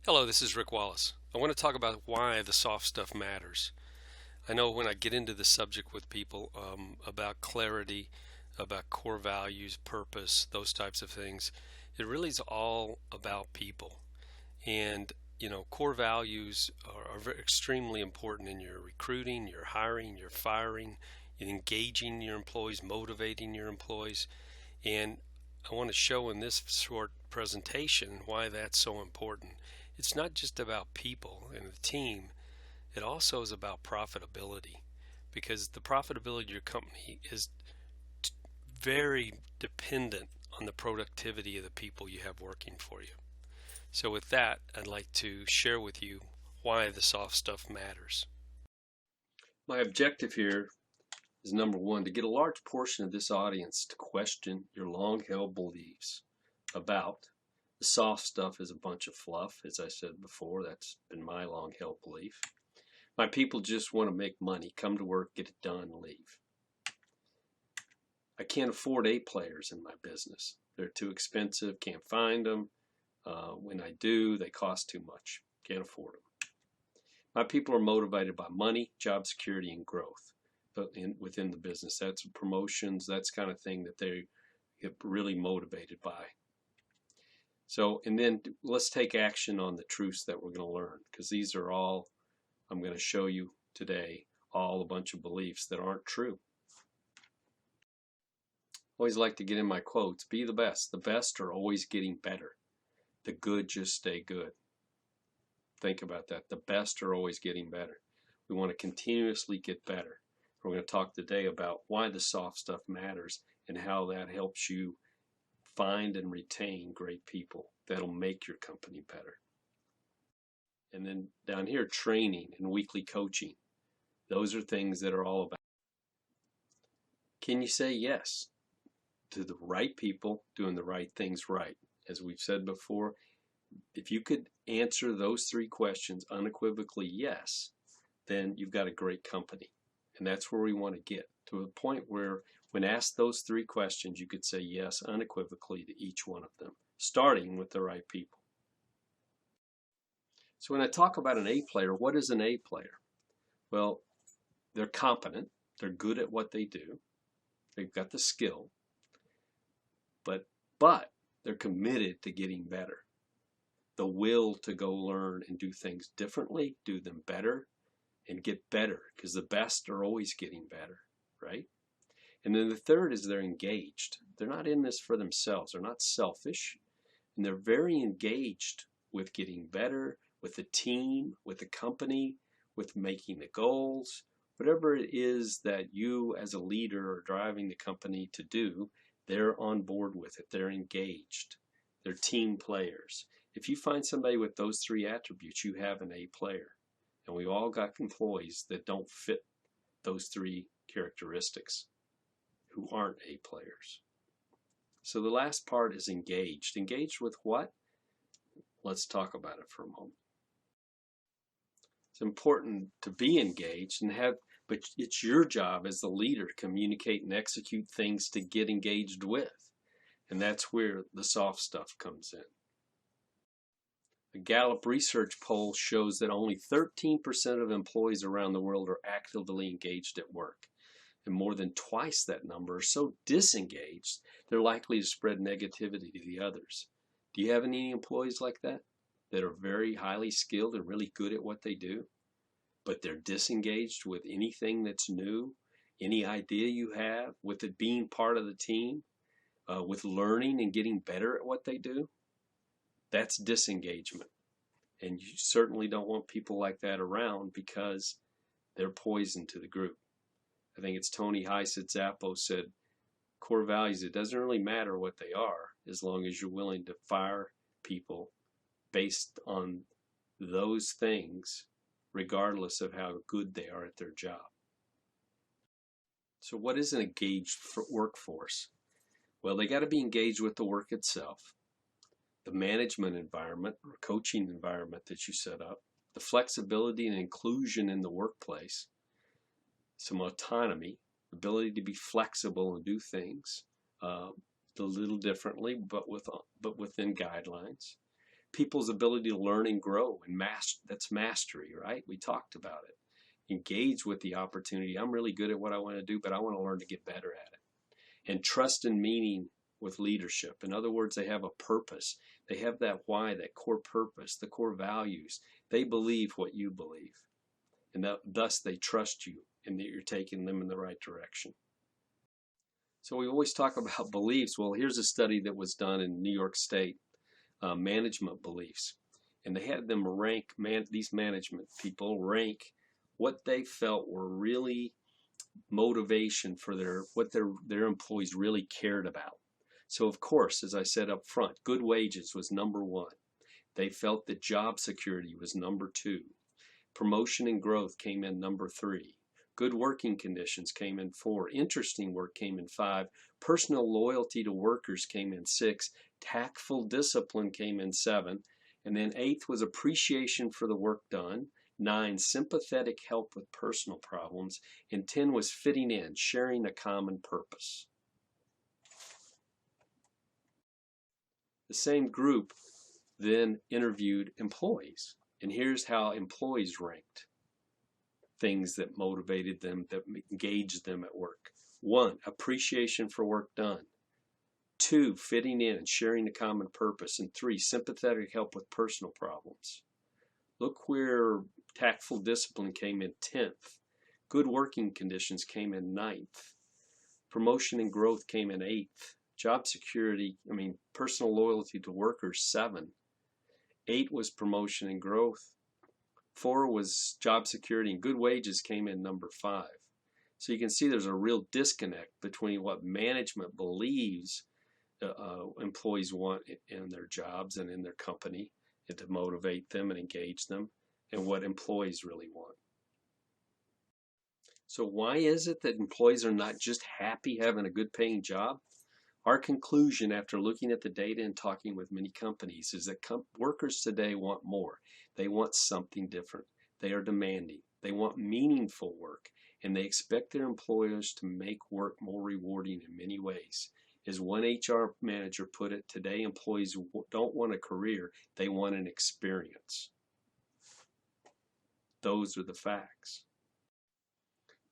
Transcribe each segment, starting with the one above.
Hello, this is Rick Wallace. I want to talk about why the soft stuff matters. I know when I get into the subject with people about clarity, about core values, purpose, those types of things, it really is all about people. And, core values are extremely important in your recruiting, your hiring, your firing, in engaging your employees, motivating your employees. And I want to show in this short presentation why that's so important. It's not just about people and the team, it also is about profitability because the profitability of your company is very dependent on the productivity of the people you have working for you. So, with that, I'd like to share with you why the soft stuff matters. My objective here is number one, to get a large portion of this audience to question your long held beliefs about the soft stuff is a bunch of fluff. As I said before, that's been my long held belief. My people just want to make money, come to work, get it done, leave. I can't afford A players in my business. They're too expensive, can't find them. When I do, they cost too much, can't afford them. My people are motivated by money, job security, and growth. But within the business, that's promotions, that's kind of thing that they get really motivated by. So, and then let's take action on the truths that we're going to learn, because these are all, I'm going to show you today, all a bunch of beliefs that aren't true. Always like to get in my quotes, be the best. The best are always getting better. The good just stay good. Think about that. The best are always getting better. We want to continuously get better. We're going to talk today about why the soft stuff matters and how that helps you find and retain great people that'll make your company better. And then down here, training and weekly coaching. Those are things that are all about. Can you say yes to the right people doing the right things right? As we've said before, if you could answer those three questions unequivocally yes, then you've got a great company. And that's where we want to get to a point where when asked those three questions, you could say yes unequivocally to each one of them, starting with the right people. So when I talk about an A player, what is an A player? Well, they're competent, they're good at what they do, they've got the skill, but they're committed to getting better. The will to go learn and do things differently, do them better, and get better, because the best are always getting better, right? And then the third is they're engaged. They're not in this for themselves. They're not selfish, and they're very engaged with getting better, with the team, with the company, with making the goals. Whatever it is that you as a leader are driving the company to do, they're on board with it. They're engaged. They're team players. If you find somebody with those three attributes, you have an A player. And we all got employees that don't fit those three characteristics, who aren't A players. So the last part is engaged. Engaged with what? Let's talk about it for a moment. It's important to be engaged and have, but it's your job as the leader to communicate and execute things to get engaged with. And that's where the soft stuff comes in. A Gallup research poll shows that only 13% of employees around the world are actively engaged at work. And more than twice that number are so disengaged, they're likely to spread negativity to the others. Do you have any employees like that? That are very highly skilled and really good at what they do, but they're disengaged with anything that's new, any idea you have, with it being part of the team, with learning and getting better at what they do? That's disengagement. And you certainly don't want people like that around because they're poison to the group. I think it's Tony Heiss at Zappos said, core values, it doesn't really matter what they are as long as you're willing to fire people based on those things, regardless of how good they are at their job. So what is an engaged workforce? Well, they got to be engaged with the work itself, the management environment or coaching environment that you set up, the flexibility and inclusion in the workplace, some autonomy, ability to be flexible and do things a little differently, but within guidelines. people's ability to learn and grow, and that's mastery, right? We talked about it. Engage with the opportunity. I'm really good at what I want to do, but I want to learn to get better at it. And trust and meaning with leadership. In other words, they have a purpose. They have that why, that core purpose, the core values. They believe what you believe. And thus they trust you and that you're taking them in the right direction. So we always talk about beliefs. Well, here's a study that was done in New York State, management beliefs. And they had them rank, these management people rank what they felt were really motivation for what their employees really cared about. So of course, as I said up front, good wages was number one. They felt that job security was number two. Promotion and growth came in number three. Good working conditions came in four. Interesting work came in five. Personal loyalty to workers came in six. Tactful discipline came in seven. And then eighth was appreciation for the work done. 9, sympathetic help with personal problems. And 10 was fitting in, sharing a common purpose. The same group then interviewed employees. And here's how employees ranked things that motivated them, that engaged them at work. 1, appreciation for work done. 2, fitting in and sharing a common purpose. And 3, sympathetic help with personal problems. Look where tactful discipline came in 10th. Good working conditions came in 9th. Promotion and growth came in 8th. Job security, personal loyalty to workers, 7. 8 was promotion and growth. 4 was job security, and good wages came in number 5. So you can see there's a real disconnect between what management believes employees want in their jobs and in their company, and to motivate them and engage them, and what employees really want. So why is it that employees are not just happy having a good paying job? Our conclusion after looking at the data and talking with many companies is that workers today want more. They want something different. They are demanding. They want meaningful work, and they expect their employers to make work more rewarding in many ways. As one HR manager put it, today employees don't want a career, they want an experience. Those are the facts.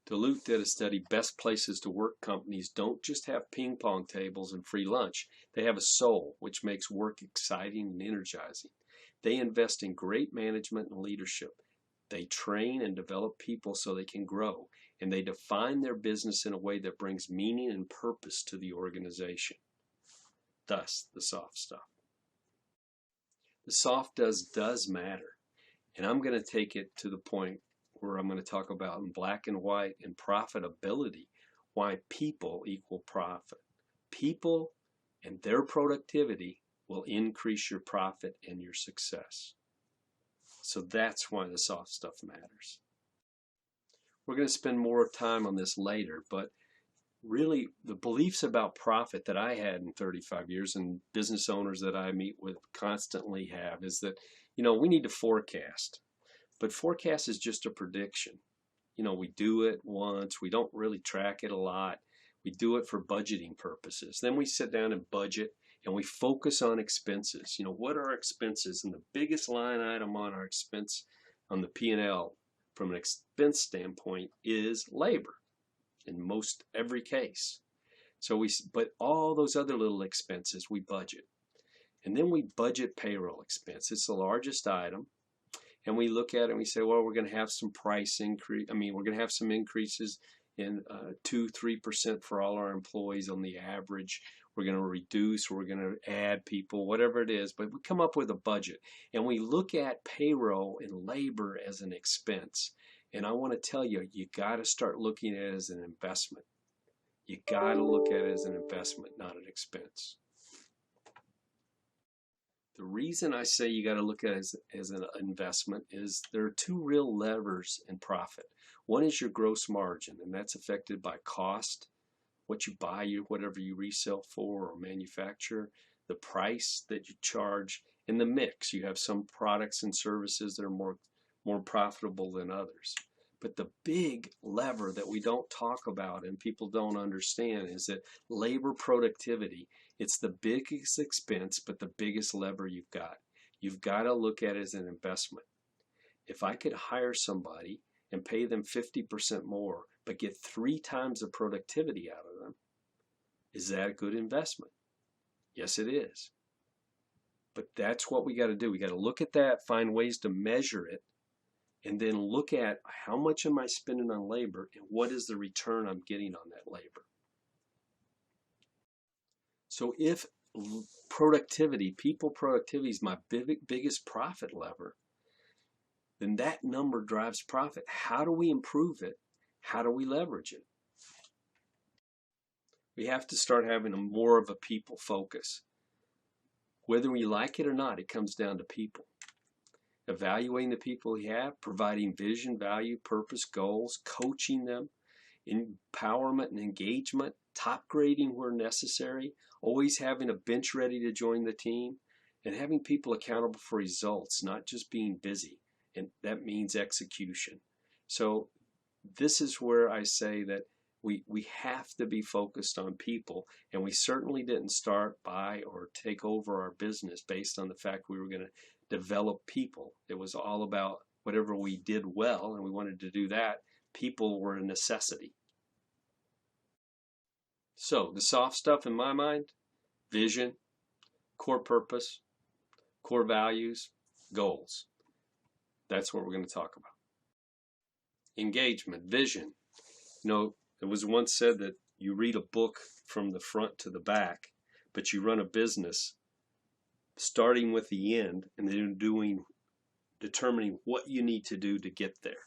Duluth did a study, best places to work companies don't just have ping pong tables and free lunch. They have a soul, which makes work exciting and energizing. They invest in great management and leadership. They train and develop people so they can grow, and they define their business in a way that brings meaning and purpose to the organization. Thus, the soft stuff. The soft does matter, and I'm going to take it to the point where I'm going to talk about in black and white and profitability, why people equal profit. People and their productivity will increase your profit and your success. So that's why the soft stuff matters. We're going to spend more time on this later, but really the beliefs about profit that I had in 35 years and business owners that I meet with constantly have is that, we need to forecast. But forecast is just a prediction. We do it once. We don't really track it a lot. We do it for budgeting purposes. Then we sit down and budget, and we focus on expenses. What are our expenses? And the biggest line item on our expense on the P&L from an expense standpoint is labor in most every case. But all those other little expenses we budget. And then we budget payroll expense. It's the largest item. And we look at it and we say, well, we're going to have some price increase. We're going to have some increases in 2-3% for all our employees on the average. We're going to reduce, or we're going to add people, whatever it is. But we come up with a budget, and we look at payroll and labor as an expense. And I want to tell you, you got to start looking at it as an investment. You got to look at it as an investment, not an expense. The reason I say you got to look at it as an investment is there are two real levers in profit. One is your gross margin, and that's affected by cost, what you buy, whatever you resell for or manufacture, the price that you charge, and the mix. You have some products and services that are more profitable than others. But the big lever that we don't talk about and people don't understand is that labor productivity, it's the biggest expense, but the biggest lever you've got. You've got to look at it as an investment. If I could hire somebody and pay them 50% more, but get 3 times the productivity out of them, is that a good investment? Yes, it is. But that's what we got to do. We got to look at that, find ways to measure it, and then look at how much am I spending on labor and what is the return I'm getting on that labor. So if productivity, people productivity is my biggest profit lever, then that number drives profit. How do we improve it? How do we leverage it? We have to start having more of a people focus. Whether we like it or not, it comes down to people. Evaluating the people we have, providing vision, value, purpose, goals, coaching them, empowerment and engagement, top grading where necessary, always having a bench ready to join the team, and having people accountable for results, not just being busy. And that means execution. So this is where I say that we have to be focused on people, and we certainly didn't start by or take over our business based on the fact we were going to develop people. It was all about whatever we did well, and we wanted to do that. People were a necessity. So the soft stuff in my mind: vision, core purpose, core values, goals. That's what we're going to talk about. Engagement, vision. It was once said that you read a book from the front to the back, but you run a business starting with the end and then determining what you need to do to get there.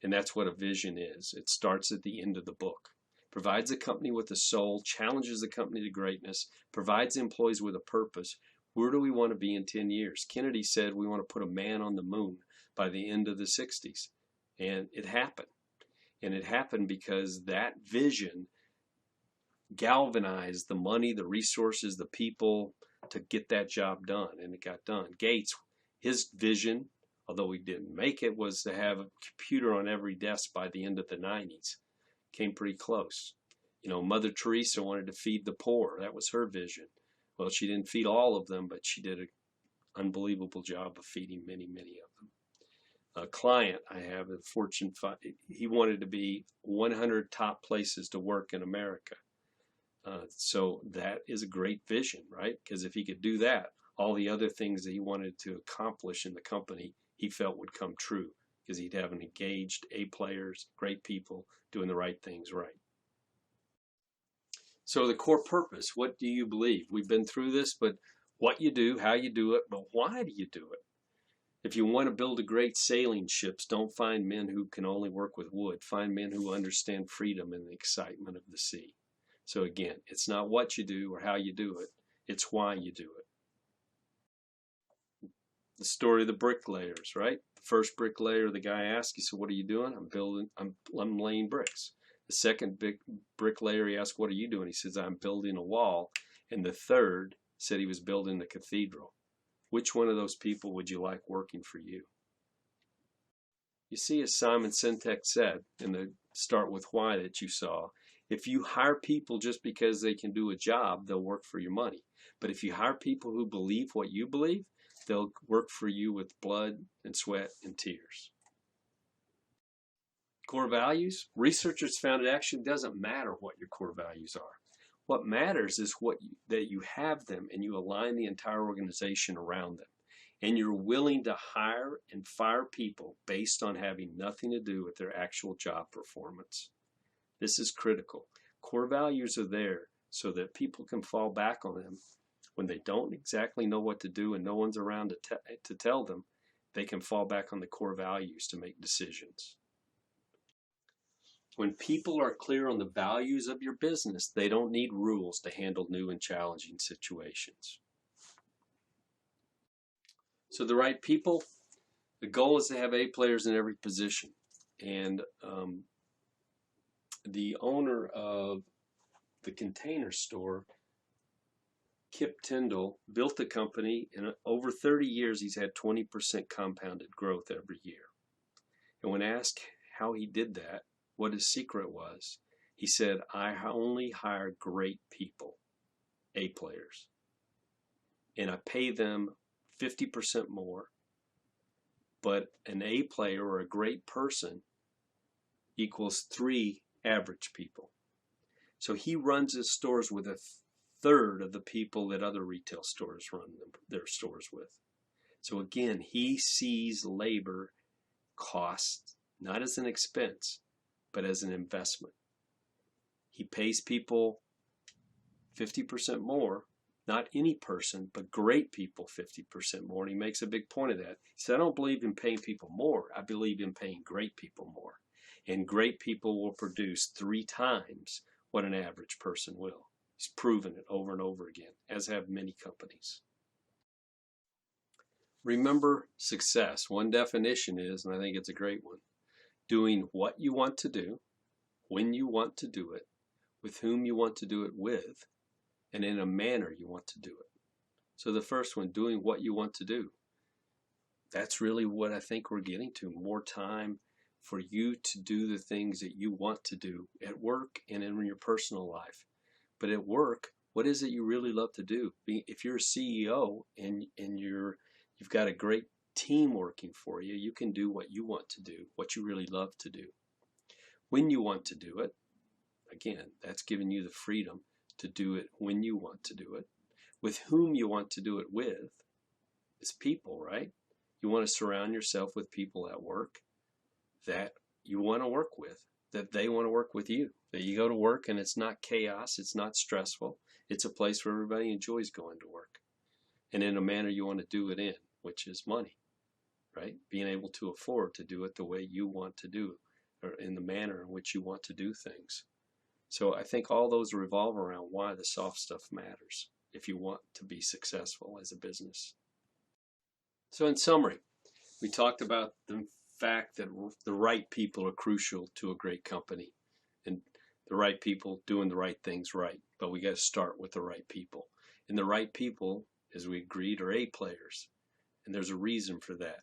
And that's what a vision is. It starts at the end of the book. Provides a company with a soul, challenges the company to greatness, provides employees with a purpose. Where do we want to be in 10 years? Kennedy said we want to put a man on the moon by the end of the 60s. And it happened. And it happened because that vision galvanized the money, the resources, the people to get that job done. And it got done. Gates, his vision, although he didn't make it, was to have a computer on every desk by the end of the 90s. Came pretty close. Mother Teresa wanted to feed the poor. That was her vision. Well, she didn't feed all of them, but she did an unbelievable job of feeding many, many of them. A client I have, a Fortune 5, he wanted to be 100 top places to work in America. So that is a great vision, right? Because if he could do that, all the other things that he wanted to accomplish in the company, he felt would come true, because he'd have an engaged A players, great people doing the right things right. So the core purpose, what do you believe? We've been through this, but what you do, how you do it, but why do you do it? If you want to build a great sailing ships, don't find men who can only work with wood. Find men who understand freedom and the excitement of the sea. So again, it's not what you do or how you do it, it's why you do it. The story of the bricklayers, right? The first bricklayer, the guy asked, he said, "What are you doing?" I'm laying bricks. The second big bricklayer, he asked, "What are you doing?" He says, "I'm building a wall." And the third said he was building the cathedral. Which one of those people would you like working for you? You see, as Simon Sinek said in the Start With Why that you saw, if you hire people just because they can do a job, they'll work for your money. But if you hire people who believe what you believe, they'll work for you with blood and sweat and tears. Core values. Researchers found it actually doesn't matter what your core values are. What matters is that you have them and you align the entire organization around them. And you're willing to hire and fire people based on having nothing to do with their actual job performance. This is critical. Core values are there so that people can fall back on them when they don't exactly know what to do and no one's around to tell them. They can fall back on the core values to make decisions. When people are clear on the values of your business, they don't need rules to handle new and challenging situations. So the right people, the goal is to have A players in every position. And the owner of the Container Store, Kip Tyndall, built the company. In over 30 years, he's had 20% compounded growth every year. And when asked how he did that, what his secret was, he said, "I only hire great people, A players, and I pay them 50% more, but an A player or a great person equals 3 average people. So he runs his stores with a third of the people that other retail stores run their stores with. So again, he sees labor costs not as an expense, but as an investment. He pays people 50% more, not any person, but great people 50% more. And he makes a big point of that. He said, I don't believe in paying people more. I believe in paying great people more. And great people will produce 3 times what an average person will. He's proven it over and over again, as have many companies. Remember success. One definition is, and I think it's a great one, doing what you want to do, when you want to do it, with whom you want to do it with, and in a manner you want to do it. So the first one, doing what you want to do. That's really what I think we're getting to. More time for you to do the things that you want to do at work and in your personal life. But at work, what is it you really love to do? If you're a CEO and you've got a great team working for you, you can do what you want to do, what you really love to do. When you want to do it, again, that's giving you the freedom to do it when you want to do it. With whom you want to do it with is people, right? You want to surround yourself with people at work that you want to work with, that they want to work with you. That you go to work and it's not chaos, it's not stressful. It's a place where everybody enjoys going to work. And in a manner you want to do it in, which is money, right? Being able to afford to do it the way you want to do it, or in the manner in which you want to do things. So I think all those revolve around why the soft stuff matters if you want to be successful as a business. So in summary, we talked about the fact that the right people are crucial to a great company, and the right people doing the right things right. But we got to start with the right people. And the right people, as we agreed, are A players. And there's a reason for that.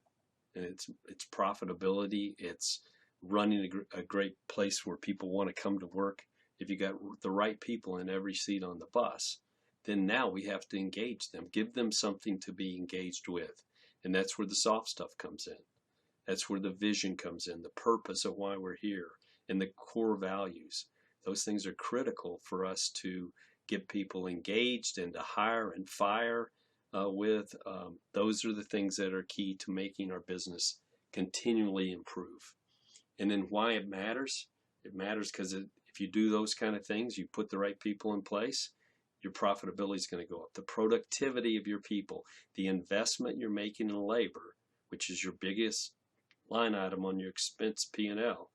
And it's profitability. It's running a great place where people want to come to work. If you got the right people in every seat on the bus, then now we have to engage them, give them something to be engaged with. And that's where the soft stuff comes in. That's where the vision comes in, the purpose of why we're here, and the core values. Those things are critical for us to get people engaged and to hire and fire with. Those are the things that are key to making our business continually improve. And then why it matters? It matters because if you do those kind of things, you put the right people in place, your profitability is going to go up. The productivity of your people, the investment you're making in labor, which is your biggest line item on your expense P&L,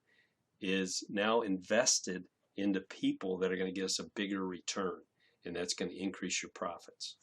is now invested into people that are going to get us a bigger return, and that's going to increase your profits.